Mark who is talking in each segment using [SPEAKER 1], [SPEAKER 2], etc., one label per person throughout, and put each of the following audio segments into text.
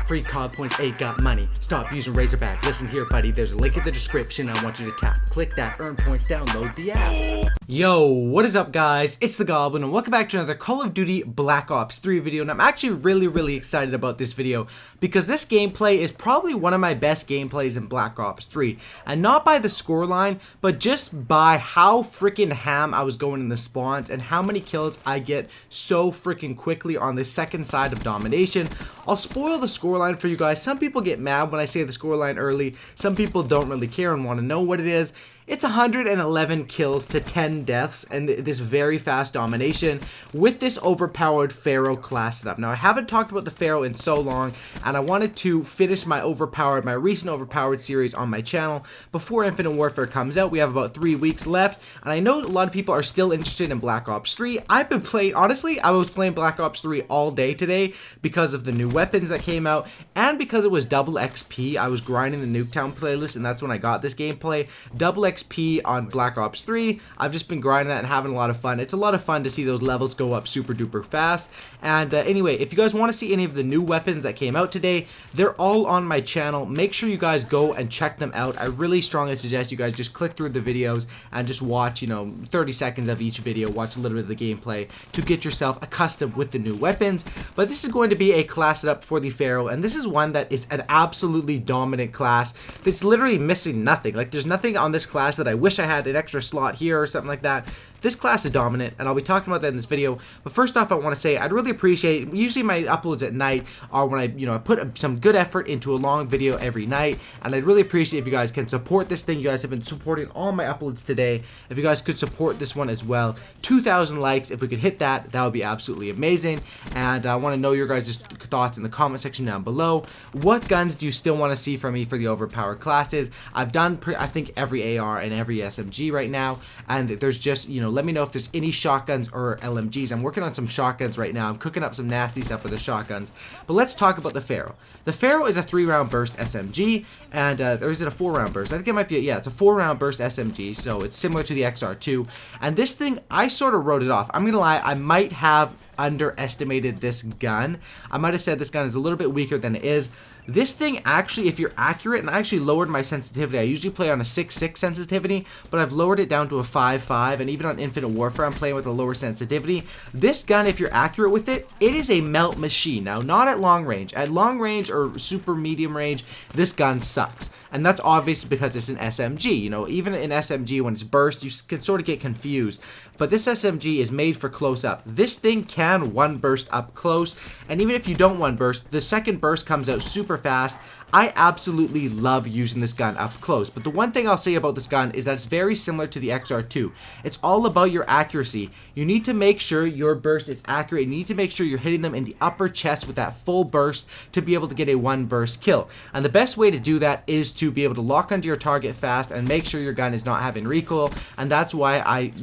[SPEAKER 1] free COD points, ain't got money. Stop using Razorback. Listen here, buddy. There's a link in the description. I want you to tap. Click that, earn points, download the app. Yo, what is up, guys? It's the Goblin, and welcome back to another Call of Duty Black Ops 3 video. And I'm actually really excited about this video because this gameplay is probably one of my best gameplays in Black Ops 3. And not by the scoreline, but just by how freaking ham I was going in the spawns and how many kills I get so freaking quickly on the second side of domination. I'll spoil the scoreline for you guys. Some people get mad when I say the scoreline early. Some people don't really care and want to know what it is. It's 111 kills to 10 deaths and this very fast domination with this overpowered Pharo class setup. Now, I haven't talked about the Pharo in so long, and I wanted to finish my recent overpowered series on my channel before Infinite Warfare comes out. We have about 3 weeks left, and I know a lot of people are still interested in Black Ops 3. I've been playing, honestly, I was playing Black Ops 3 all day today because of the new weapons that came out and because it was double XP. I was grinding the Nuketown playlist, and that's when I got this gameplay. Double XP on Black Ops 3. I've just been grinding that and having a lot of fun. It's a lot of fun to see those levels go up super duper fast. And anyway, if you guys want to see any of the new weapons that came out today, they're all on my channel. Make sure you guys go and check them out. I really strongly suggest you guys just click through the videos and just watch, 30 seconds of each video, watch a little bit of the gameplay to get yourself accustomed with the new weapons. But this is going to be a class setup for the Pharo, and this is one that is an absolutely dominant class that's literally missing nothing. Like, there's nothing on this class that I wish I had an extra slot here or something like that. This class is dominant, and I'll be talking about that in this video. But first off, I want to say I'd really appreciate, usually my uploads at night are when I put some good effort into a long video every night, and I'd really appreciate if you guys can support this thing. You guys have been supporting all my uploads today. If you guys could support this one as well, 2,000 likes, if we could hit that, that would be absolutely amazing. And I want to know your guys' thoughts in the comment section down below. What guns do you still want to see from me for the overpowered classes? I've done, I think, every AR and every SMG right now, and there's just, let me know if there's any shotguns or LMGs. I'm working on some shotguns right now. I'm cooking up some nasty stuff with the shotguns. But let's talk about the Pharo. The Pharo is a 3-round burst SMG, and or is it a 4-round burst? I think it might be, yeah, it's a 4-round burst SMG, so it's similar to the XR2. And this thing, I sort of wrote it off. I'm gonna lie, I might have underestimated this gun. I might have said this gun is a little bit weaker than it is. This thing actually, if you're accurate, and I actually lowered my sensitivity. I usually play on a 6.6 sensitivity, but I've lowered it down to a 5.5, and even on Infinite Warfare, I'm playing with a lower sensitivity. This gun, if you're accurate with it, it is a melt machine. Now, not at long range. At long range or super medium range, this gun sucks. And that's obvious because it's an SMG. Even in SMG, when it's burst, you can sort of get confused. But this SMG is made for close up. This thing can one burst up close, and even if you don't one burst, the second burst comes out super fast. I absolutely love using this gun up close. But the one thing I'll say about this gun is that it's very similar to the XR2. It's all about your accuracy. You need to make sure your burst is accurate. You need to make sure you're hitting them in the upper chest with that full burst to be able to get a one burst kill. And the best way to do that is to be able to lock onto your target fast and make sure your gun is not having recoil. And that's why I,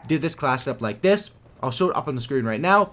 [SPEAKER 1] did this class up like this. I'll show it up on the screen right now.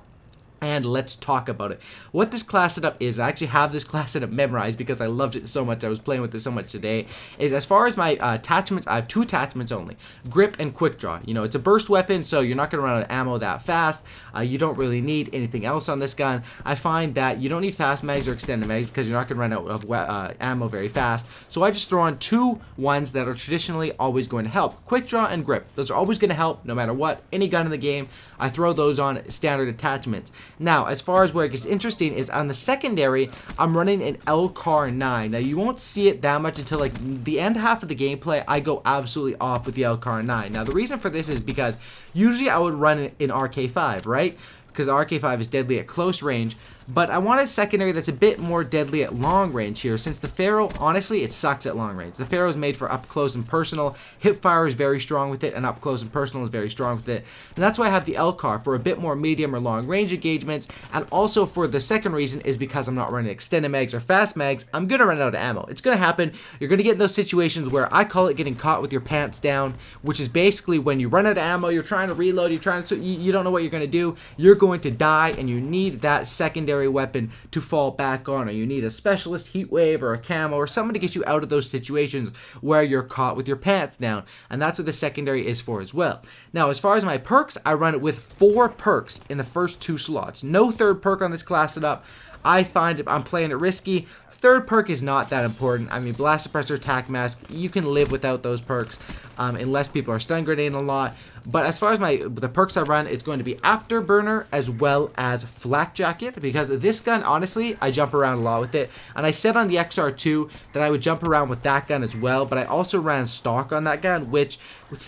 [SPEAKER 1] And let's talk about it. What this class setup is, I actually have this class setup memorized because I loved it so much. I was playing with it so much today. Is as far as my attachments, I have 2 attachments only: grip and quick draw. It's a burst weapon, so you're not going to run out of ammo that fast. You don't really need anything else on this gun. I find that you don't need fast mags or extended mags because you're not going to run out of ammo very fast. So I just throw on 2 ones that are traditionally always going to help: quick draw and grip. Those are always going to help no matter what. Any gun in the game, I throw those on standard attachments. Now, as far as where it gets interesting is on the secondary, I'm running an LCAR 9. Now, you won't see it that much until like the end half of the gameplay. I go absolutely off with the LCAR 9. Now, the reason for this is because usually I would run an RK5, right? Because RK5 is deadly at close range. But I want a secondary that's a bit more deadly at long range here, since the Pharo, honestly, it sucks at long range. The Pharo is made for up close and personal. Hipfire is very strong with it, and up close and personal is very strong with it. And that's why I have the LCAR for a bit more medium or long range engagements. And also for the second reason is because I'm not running extended mags or fast mags. I'm going to run out of ammo. It's going to happen. You're going to get in those situations where I call it getting caught with your pants down, which is basically when you run out of ammo, you're trying to reload, you don't know what you're going to do. You're going to die, and you need that secondary weapon to fall back on, or you need a specialist heat wave or a camo or someone to get you out of those situations where you're caught with your pants down. And that's what the secondary is for as well. Now, as far as my perks, I run it with 4 perks in the first 2 slots. No third perk on this class setup. I find I'm playing it risky. Third perk is not that important. I mean, Blast Suppressor, Attack Mask, you can live without those perks unless people are stun grenading a lot. But as far as the perks I run, it's going to be Afterburner as well as Flak Jacket, because this gun, honestly, I jump around a lot with it. And I said on the XR2 that I would jump around with that gun as well, but I also ran stock on that gun, which,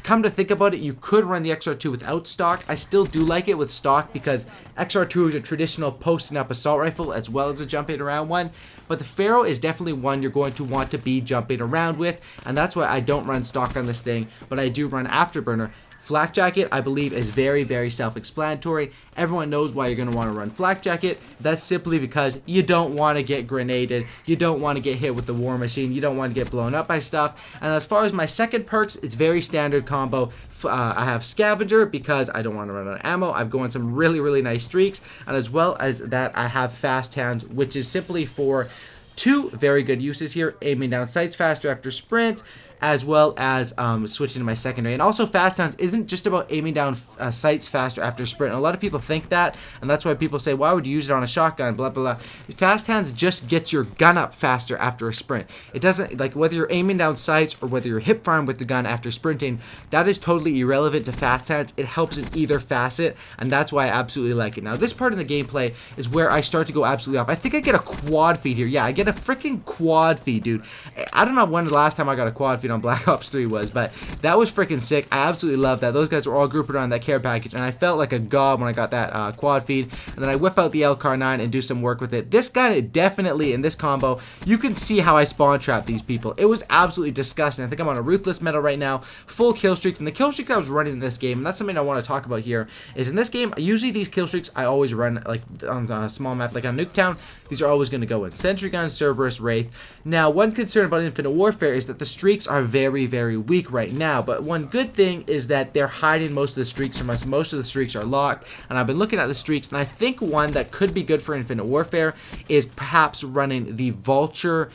[SPEAKER 1] come to think about it, you could run the XR2 without stock. I still do like it with stock because XR2 is a traditional posting up assault rifle as well as a jumping around one. But the Pharo is definitely one you're going to want to be jumping around with, and that's why I don't run stock on this thing, but I do run Afterburner. Flak Jacket, I believe, is very, very self-explanatory. Everyone knows why you're going to want to run Flak Jacket. That's simply because you don't want to get grenaded. You don't want to get hit with the war machine. You don't want to get blown up by stuff. And as far as my second perks, it's very standard combo. I have Scavenger because I don't want to run out of ammo. I'm going some really, really nice streaks. And as well as that, I have Fast Hands, which is simply for two very good uses here. Aiming down sights faster after sprint, as well as switching to my secondary. And also, Fast Hands isn't just about aiming down sights faster after sprint. And a lot of people think that, and that's why people say, why would you use it on a shotgun, blah, blah, blah. Fast Hands just gets your gun up faster after a sprint. It doesn't, like, whether you're aiming down sights or whether you're hip firing with the gun after sprinting, that is totally irrelevant to Fast Hands. It helps in either facet, and that's why I absolutely like it. Now, this part of the gameplay is where I start to go absolutely off. I think I get a quad feed here. Yeah, I get a freaking quad feed, dude. I don't know when the last time I got a quad feed on Black Ops 3 was, but that was freaking sick. I absolutely love that. Those guys were all grouped around that care package, and I felt like a god when I got that quad feed. And then I whip out the LCAR9 and do some work with it. This gun, definitely in this combo, you can see how I spawn trap these people. It was absolutely disgusting. I think I'm on a ruthless medal right now, full kill streaks, and the kill streaks I was running in this game, and that's something I want to talk about here, is in this game, usually these kill streaks I always run like on a small map, like on Nuketown. These are always going to go in Sentry Gun, Cerberus, Wraith. Now, one concern about Infinite Warfare is that the streaks are very, very weak right now, but one good thing is that they're hiding most of the streaks from us. Most of the streaks are locked, and I've been looking at the streaks, and I think one that could be good for Infinite Warfare is perhaps running the Vulture,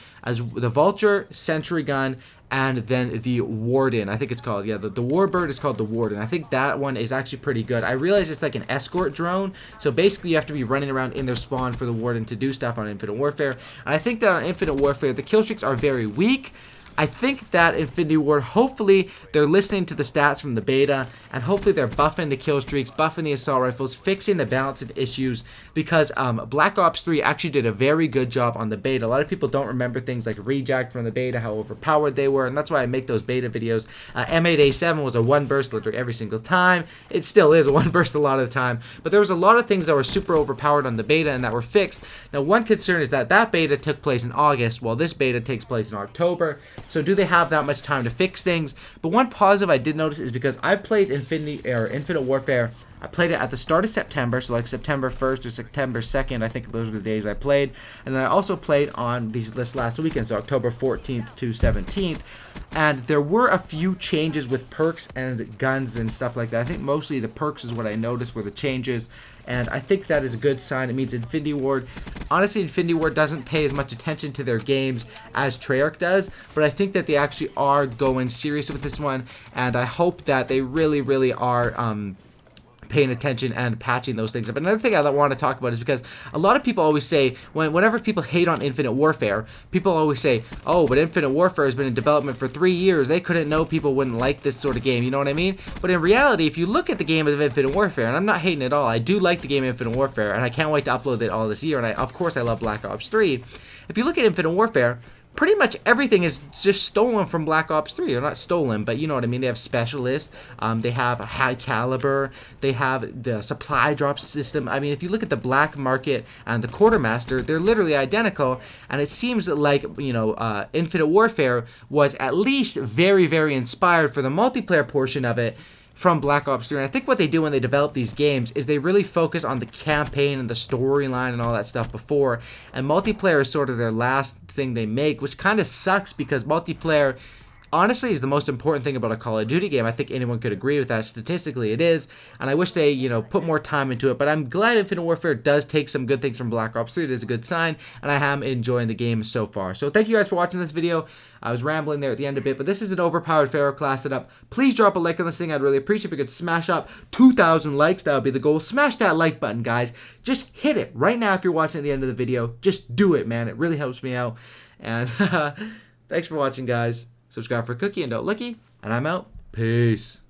[SPEAKER 1] Sentry Gun, and then the Warden, I think it's called. Yeah, the Warbird is called the Warden. I think that one is actually pretty good. I realize it's like an escort drone, so basically you have to be running around in their spawn for the Warden to do stuff on Infinite Warfare. And I think that on Infinite Warfare, the kill streaks are very weak. I think that Infinity Ward, hopefully they're listening to the stats from the beta, and hopefully they're buffing the kill streaks, buffing the assault rifles, fixing the balance of issues, because Black Ops 3 actually did a very good job on the beta. A lot of people don't remember things like Reject from the beta, how overpowered they were, and that's why I make those beta videos. M8A7 was a one burst literally every single time. It still is a one burst a lot of the time, but there was a lot of things that were super overpowered on the beta and that were fixed. Now, one concern is that that beta took place in August, while this beta takes place in October. So do they have that much time to fix things? But one positive I did notice is because I played Infinite Warfare, I played it at the start of September, so like September 1st or September 2nd, I think those were the days I played. And then I also played on this last weekend, so October 14th to 17th. And there were a few changes with perks and guns and stuff like that. I think mostly the perks is what I noticed were the changes. And I think that is a good sign. It means Infinity Ward, honestly, Infinity Ward doesn't pay as much attention to their games as Treyarch does, but I think that they actually are going serious with this one, and I hope that they really, really are paying attention and patching those things up. Another thing I want to talk about is because a lot of people always say, whenever people hate on Infinite Warfare, people always say, oh, but Infinite Warfare has been in development for 3 years. They couldn't know people wouldn't like this sort of game. You know what I mean? But in reality, if you look at the game of Infinite Warfare, and I'm not hating at all, I do like the game Infinite Warfare, and I can't wait to upload it all this year, and of course I love Black Ops 3. If you look at Infinite Warfare, pretty much everything is just stolen from Black Ops 3. Or not stolen, but you know what I mean. They have specialists. They have a high caliber. They have the supply drop system. I mean, if you look at the black market and the quartermaster, they're literally identical. And it seems like, you know, Infinite Warfare was at least very, very inspired for the multiplayer portion of it from Black Ops 3. And I think what they do when they develop these games is they really focus on the campaign and the storyline and all that stuff before, and multiplayer is sort of their last thing they make, which kind of sucks because multiplayer, honestly is the most important thing about a Call of Duty game. I think anyone could agree with that. Statistically, it is, and I wish they, put more time into it. But I'm glad Infinite Warfare does take some good things from Black Ops 3. It is a good sign, and I am enjoying the game so far. So thank you guys for watching this video. I was rambling there at the end a bit, but this is an overpowered Pharo class setup. Please drop a like on this thing. I'd really appreciate if you could smash up 2,000 likes. That would be the goal. Smash that like button, guys. Just hit it right now if you're watching at the end of the video. Just do it, man. It really helps me out. And thanks for watching, guys. Subscribe for a cookie and don't looky. And I'm out. Peace.